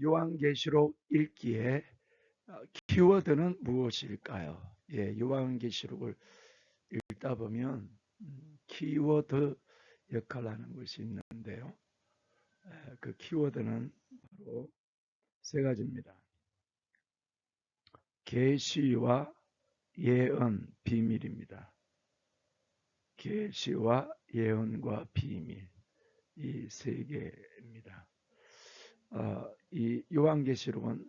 요한계시록 읽기에 키워드는 무엇일까요? 요한계시록을 읽다 보면 키워드 역할을 하는 것이 있는데요. 그 키워드는 바로 세 가지입니다. 계시와 예언, 비밀입니다. 계시와 예언과 비밀, 이 세 개입니다. 이 요한계시록은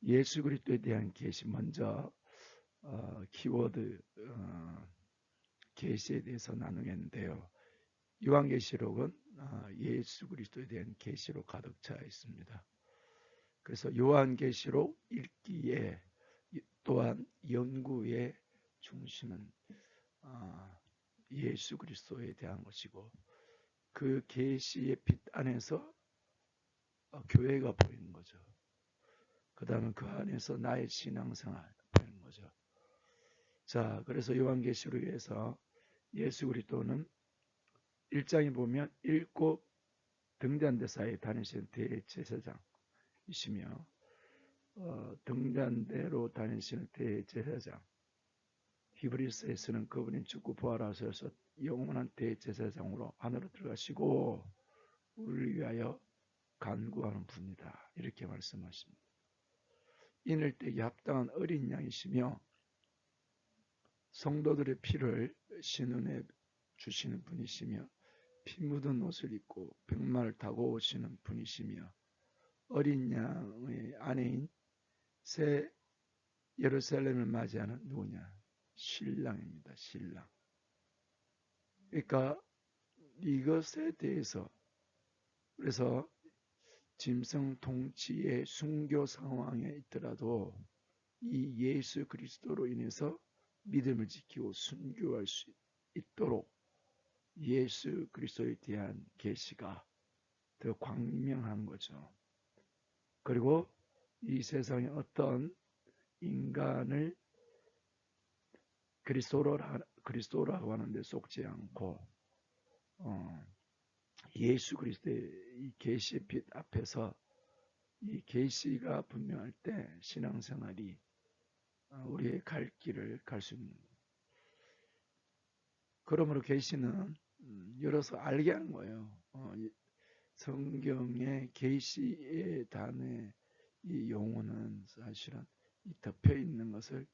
예수 그리스도에 대한 계시, 먼저 키워드 계시에 대해서 나누겠는데요. 요한계시록은 예수 그리스도에 대한 계시로 가득 차 있습니다. 그래서 요한계시록 읽기에 또한 연구의 중심은 예수 그리스도에 대한 것이고, 그 계시의 빛 안에서 교회가 보이는 거죠. 그 다음에 그 안에서 나의 신앙생활 보이는 거죠. 자, 그래서 요한계시록에서 예수 그리스도는 1장에 보면 일곱 등잔대사에 다니시는 대제사장이시며, 등잔대로 다니시는 대제사장, 히브리서에서는 그분이 죽고 부활하셔서 영원한 대제사장으로 하늘로 들어가시고 우리를 위하여 간구하는 분이다, 이렇게 말씀하십니다. 인을 때에 합당한 어린 양이시며 성도들의 피를 신은에 주시는 분이시며 피 묻은 옷을 입고 백마를 타고 오시는 분이시며 어린 양의 아내인 새 예루살렘을 맞이하는 누구냐? 신랑입니다. 신랑. 그러니까 이것에 대해서, 그래서 짐승 통치의 순교 상황에 있더라도 이 예수 그리스도로 인해서 믿음을 지키고 순교할 수 있도록 예수 그리스도에 대한 계시가 더 광명한 거죠. 그리고 이 세상에 어떤 인간을 그리스도라고 하는데 속지 않고 예수 그리스도의 이 계시의 빛 앞에서 이 계시가 분명할 때 신앙생활이 우리의 갈 길을 갈 수 있는 거예요. 그러므로 계시는 열어서 알게 하는 거예요. 성경의 계시의 단어의 이 용어는 사실은 이 덮여 있는 것을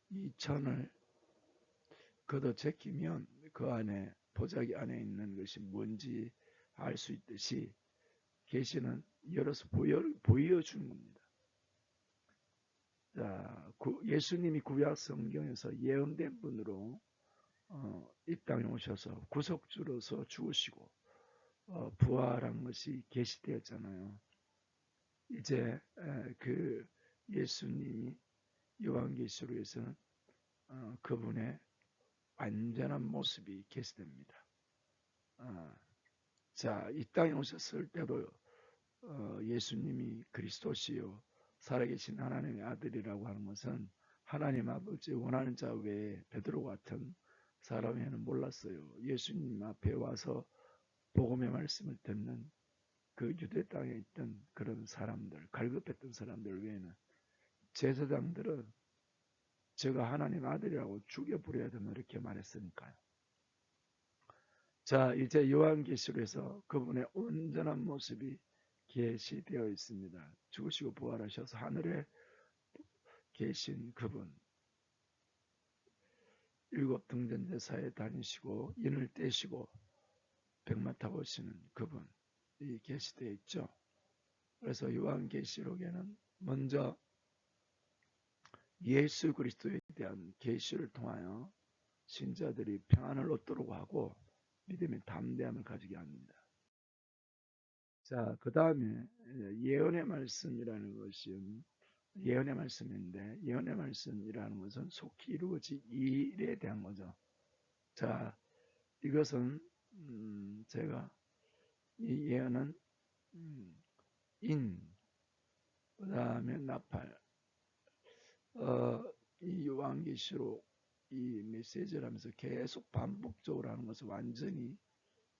이 천을 걷어 제끼면 그 안에 보자기 안에 있는 것이 뭔지 알 수 있듯이 계시는 열어서 보여주는 겁니다. 자, 예수님이 구약 성경에서 예언된 분으로 이 땅에 오셔서 구속주로서 죽으시고 부활한 것이 계시되었잖아요. 이제 그 예수님이 요한계시록에서는 그분의 완전한 모습이 계시됩니다. 자, 이 땅에 오셨을 때도 예수님이 그리스도시요 살아계신 하나님의 아들이라고 하는 것은 하나님 아버지 원하는 자 외에 베드로 같은 사람에는 몰랐어요. 예수님 앞에 와서 복음의 말씀을 듣는 그 유대 땅에 있던 그런 사람들, 갈급했던 사람들 외에는 제사장들은 제가 하나님 아들이라고 죽여버려야 된다 이렇게 말했으니까요. 자, 이제 요한계시록에서 그분의 온전한 모습이 계시되어 있습니다. 죽으시고 부활하셔서 하늘에 계신 그분, 일곱 등잔대사에 다니시고 인을 떼시고 백마 타고 오시는 그분이 계시되어 있죠. 그래서 요한계시록에는 먼저 예수 그리스도에 대한 계시를 통하여 신자들이 평안을 얻도록 하고 믿음의 담대함을 가지게 합니다. 자, 그 다음에 예언의 말씀이라는 것은 예언의 말씀인데, 예언의 말씀이라는 것은 속히 이루어질 일에 대한 거죠. 자, 이것은 제가 이 예언은 그 다음에 나팔, 이 요한계시록 이 메시지를 하면서 계속 반복적으로 하는 것을 완전히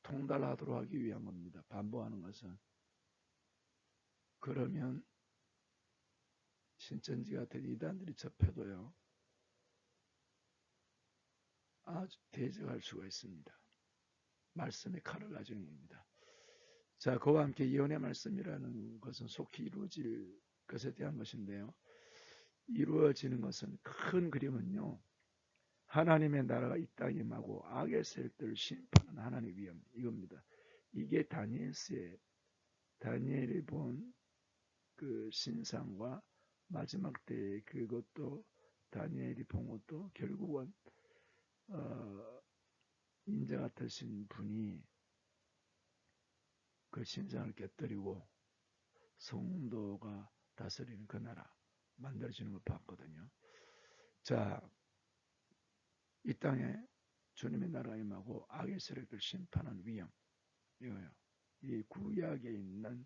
통달하도록 하기 위한 겁니다. 반복하는 것은. 그러면 신천지 같은 이단들이 접해도요 아주 대적할 수가 있습니다. 말씀의 칼을 나중입니다. 자, 그와 함께 예언의 말씀이라는 것은 속히 이루어질 것에 대한 것인데요. 이루어지는 것은 큰 그림은요. 하나님의 나라가 이 땅에 임하고 악의 세력들을 심판하는 하나님의 위엄 이겁니다. 이게 다니엘이 본 그 신상과 마지막 때의 그것도 다니엘이 본 것도 결국은 인자 같으신 분이 그 신상을 깨뜨리고 성도가 다스리는 그 나라 만들어지는 걸 봤거든요. 자, 이 땅에 주님의 나라가 임하고 악의 세력들 심판한 위엄 이거요. 이 구약에 있는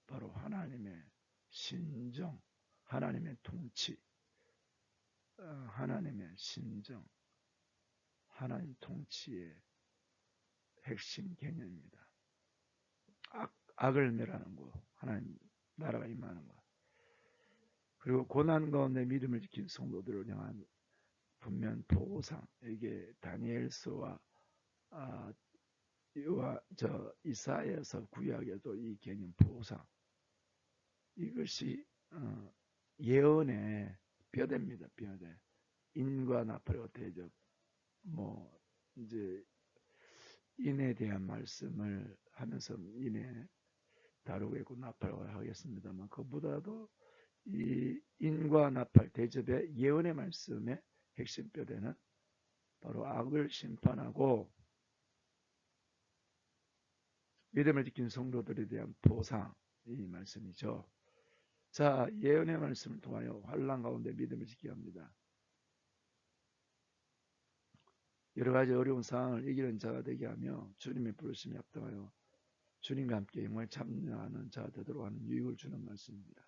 바로 하나님의 신정, 하나님의 통치, 하나님의 신정, 하나님 통치의 핵심 개념입니다. 악을 멸하는 거, 하나님 나라가 임하는 거. 그리고 고난 가운데 믿음을 지킨 성도들을 향한 분명 보상. 이게 다니엘서와 이사야서 구약에도 이 개념 보상. 이것이 예언의 뼈대입니다. 뼈대. 인과 나팔과 대적. 이제 인에 대한 말씀을 하면서 인에 다루고 있고 나팔과 하겠습니다만 그보다도 이 인과 나팔 대접의 예언의 말씀의 핵심 뼈대는 바로 악을 심판하고 믿음을 지킨 성도들에 대한 보상 이 말씀이죠. 자, 예언의 말씀을 통하여 환난 가운데 믿음을 지켜야 합니다. 여러 가지 어려운 상황을 이기는 자가 되게 하며 주님의 부르심에 합당하여 주님과 함께 영광에 참여하는 자가 되도록 하는 유익을 주는 말씀입니다.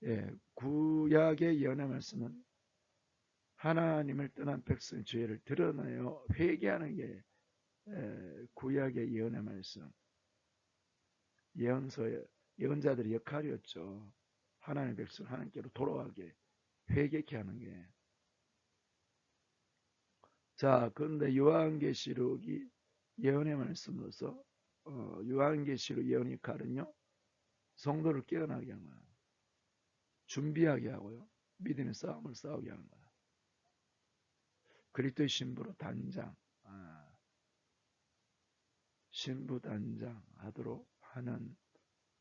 예, 구약의 예언의 말씀은 하나님을 떠난 백성의 죄를 드러내어 회개하는 게 구약의 예언의 말씀, 예언서의 예언자들의 역할이었죠. 하나님의 백성 하나님께로 돌아가게 회개케 하는 게. 자, 그런데 요한계시록이 예언의 말씀으로서 요한계시록 예언의 역할은요. 성도를 깨어나게 하는 거예요. 준비하게 하고요. 믿음의 싸움을 싸우게 하는 거예요. 그리스도의 신부로 단장, 신부 단장 하도록 하는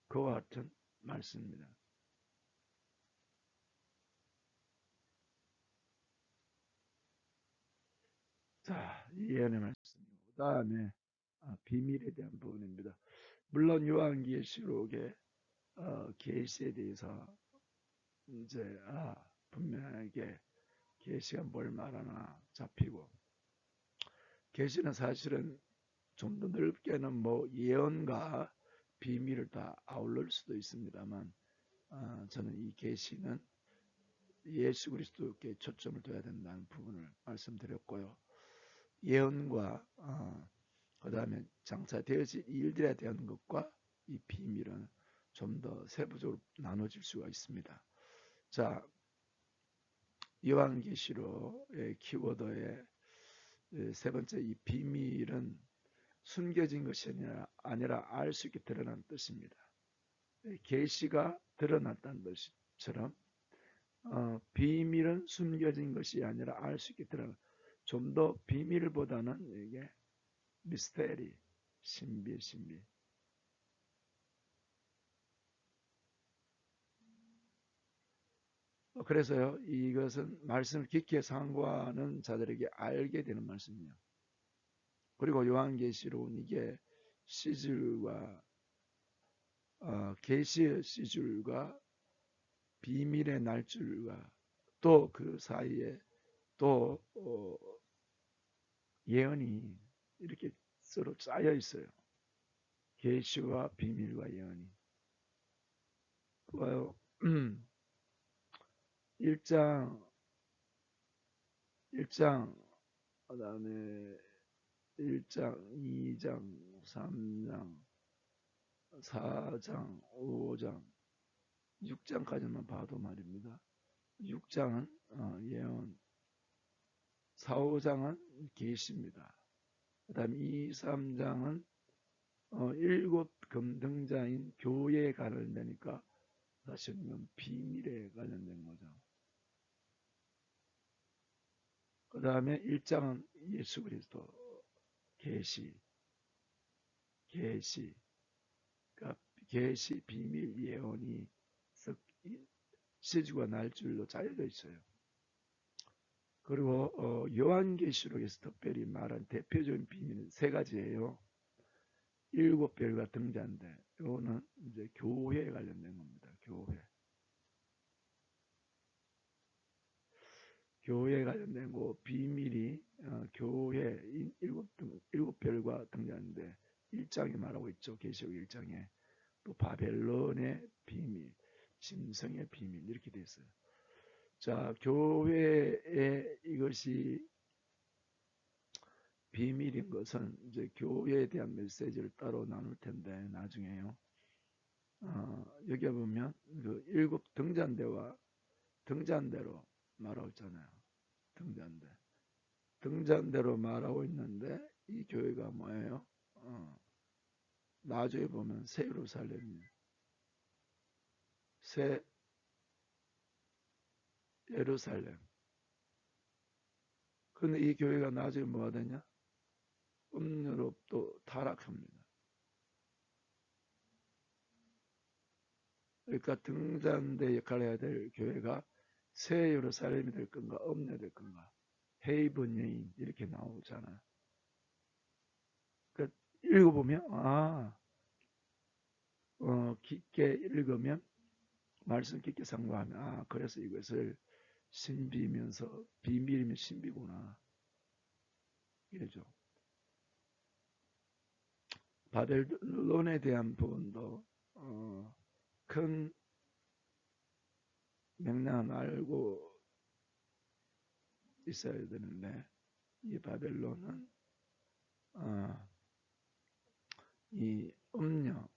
그와 같은 말씀입니다. 자, 이 예언의 말씀. 그 다음에 비밀에 대한 부분입니다. 물론 요한계시록의 계시에 대해서 이제 분명하게 계시가 뭘 말하나 잡히고 계시는 사실은 좀 더 넓게는 예언과 비밀을 다 아울릴 수도 있습니다만 저는 이 계시는 예수 그리스도께 초점을 둬야 된다는 부분을 말씀드렸고요. 예언과 그 다음에 장차되어질 일들에 대한 것과 이 비밀은 좀 더 세부적으로 나눠질 수가 있습니다. 자, 요한계시록의 키워드의 세 번째 이 비밀은 숨겨진 것이 아니라 알 수 있게 드러난 뜻입니다. 계시가 드러났다는 것처럼 비밀은 숨겨진 것이 아니라 알 수 있게 드러난 좀 더 비밀보다는 이게 미스테리, 신비. 그래서요, 이것은 말씀을 깊게 상고하는 자들에게 알게 되는 말씀이에요. 그리고 요한계시록은 이게 시줄과 계시의 시줄과 비밀의 날줄과 또 그 사이에 또 예언이 이렇게 서로 쌓여 있어요. 계시와 비밀과 예언이. 봐요. 1장 그다음에 1장, 2장, 3장, 4장, 5장, 6장까지만 봐도 말입니다. 6장은 예언, 4, 5장은 계시입니다. 그 다음 2, 3장은 일곱 금등자인 교회에 관련되니까 사실은 비밀에 관련된 거죠. 그 다음에 1장은 예수 그리스도 계시, 그러니까 계시 비밀 예언이 시주가 날줄로 짜여져 있어요. 그리고 요한계시록에서 특별히 말한 대표적인 비밀은 세 가지예요. 일곱 별과 등잔대, 이거는 이제 교회에 관련된 겁니다. 교회에 관련된 거 비밀이 교회 일곱 별과 등잔대 1장에 말하고 있죠. 계시록 1장에 또 바벨론의 비밀, 짐승의 비밀 이렇게 돼 있어요. 자, 교회에 이것이 비밀인 것은 이제 교회에 대한 메시지를 따로 나눌 텐데 나중에요. 여기 보면 그 일곱 등잔대로 말하고 있잖아요. 등잔대로 말하고 있는데 이 교회가 뭐예요? 나중에 보면 새 예루살렘이에요. 새 예루살렘. 근데 이 교회가 나중에 뭐가 되냐? 음료로 또 타락합니다. 그러니까 등잔대 역할을 해야 될 교회가 새 예루살렘이 될 건가 음료 될 건가 헤이븐 여인 이렇게 나오잖아. 그러니까 읽어보면 깊게 읽으면 말씀 깊게 상고하면 그래서 이것을 신비면서 비밀이면 신비구나 이러죠. 바벨론에 대한 부분도 큰 맥락을 알고 있어야 되는데 이 바벨론은 이 음료인데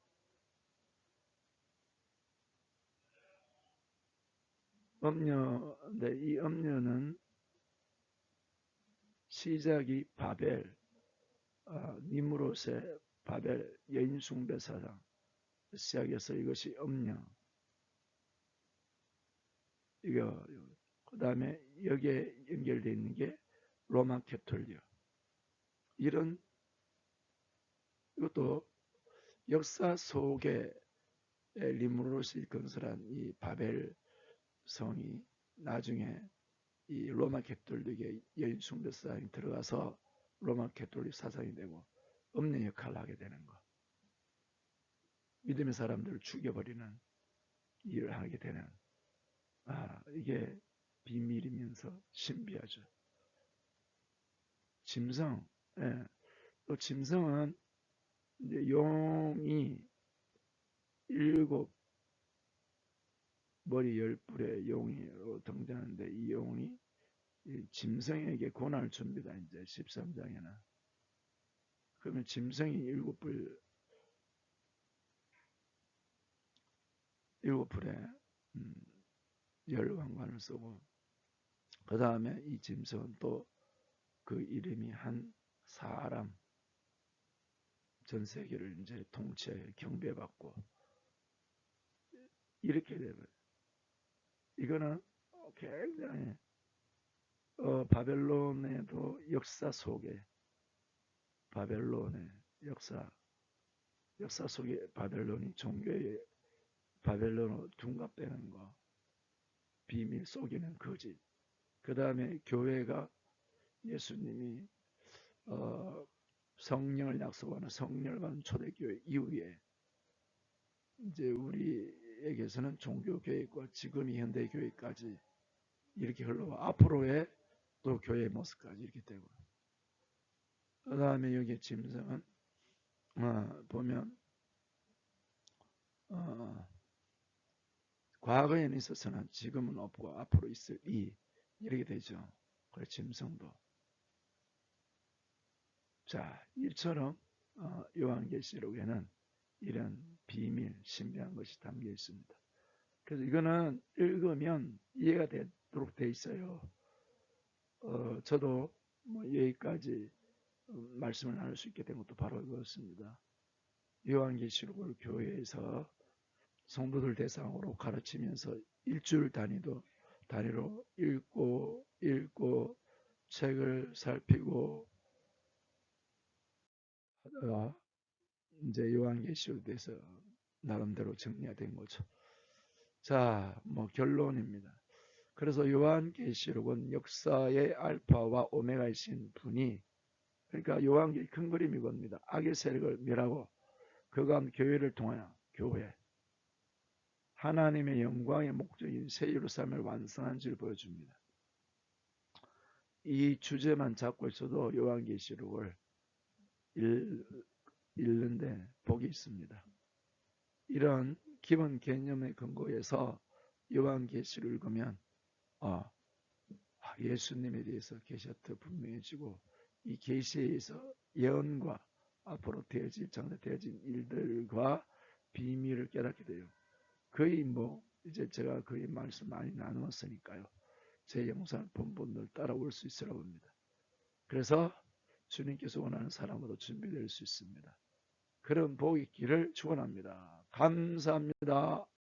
이 음료는 시작이 바벨, 니무롯의 바벨 여인 숭배 사상 시작해서 이것이 음료. 이거 그 다음에 여기에 연결되어 있는 게 로마 캐톨릭. 이것도 역사 속에 니무롯이 건설한 이 바벨 성이 나중에 이 로마 캐톨릭의 여인 숭배 사상이 들어가서 로마 캐톨릭 사상이 되고 음료 역할을 하게 되는 거. 믿음의 사람들을 죽여버리는 일을 하게 되는 이게 비밀이면서 신비하죠. 짐승, 예. 또 짐승은 이제 용이 일곱 머리 10뿔의 용이로 등장하는데 이 용이 이 짐승에게 고난을 줍니다. 이제 13장에는. 그러면 짐승이 7뿔에 열왕관을 쓰고 그 다음에 이 짐승은 또 그 이름이 한 사람 전 세계를 이제 통치해 경배받고 이렇게 되면 이거는 굉장히 바벨론에도 역사 속에 바벨론의 역사 속에 바벨론이 종교의 바벨론으로 둔갑되는 거 비밀 속이는 거짓 그 다음에 교회가 예수님이 성령을 약속하는 성령을 받는 초대교회 이후에 이제 우리에게서는 종교교회과 지금의 현대교회까지 이렇게 흘러와 앞으로의 또 교회의 모습까지 이렇게 되고 그 다음에 여기 짐승은 보면 과거에는 있었으나 지금은 없고 앞으로 있을 이렇게 되죠. 그래 짐승도 자 이처럼 요한계시록에는 이런 비밀, 신비한 것이 담겨 있습니다. 그래서 이거는 읽으면 이해가 되도록 돼 있어요. 저도 뭐 여기까지 말씀을 나눌 수 있게 된 것도 바로 이것입니다. 요한계시록을 교회에서 성도들 대상으로 가르치면서 일주일 단위로 읽고 책을 살피고 하다가 이제 요한계시록에 대해서 나름대로 정리가 된 거죠. 자, 뭐 결론입니다. 그래서 요한계시록은 역사의 알파와 오메가이신 분이, 그러니까 요한계시 큰 그림이 이겁니다. 악의 세력을 멸하고 그간 교회를 통하여 교회, 하나님의 영광의 목적인 새 예루살렘을 완성한 지를 보여줍니다. 이 주제만 잡고 있어도 요한계시록을 읽는데 복이 있습니다. 이런 기본 개념의 근거에서 요한계시를 읽으면 예수님에 대해서 계시가 분명해지고 이 계시에서 예언과 앞으로 장래되어질 일들과 비밀을 깨닫게 돼요. 거의 이제 제가 거의 말씀 많이 나누었으니까요. 제 영상을 본 분들 따라올 수 있으라고 합니다. 그래서 주님께서 원하는 사람으로 준비될 수 있습니다. 그런 복이 있기를 축원합니다. 감사합니다.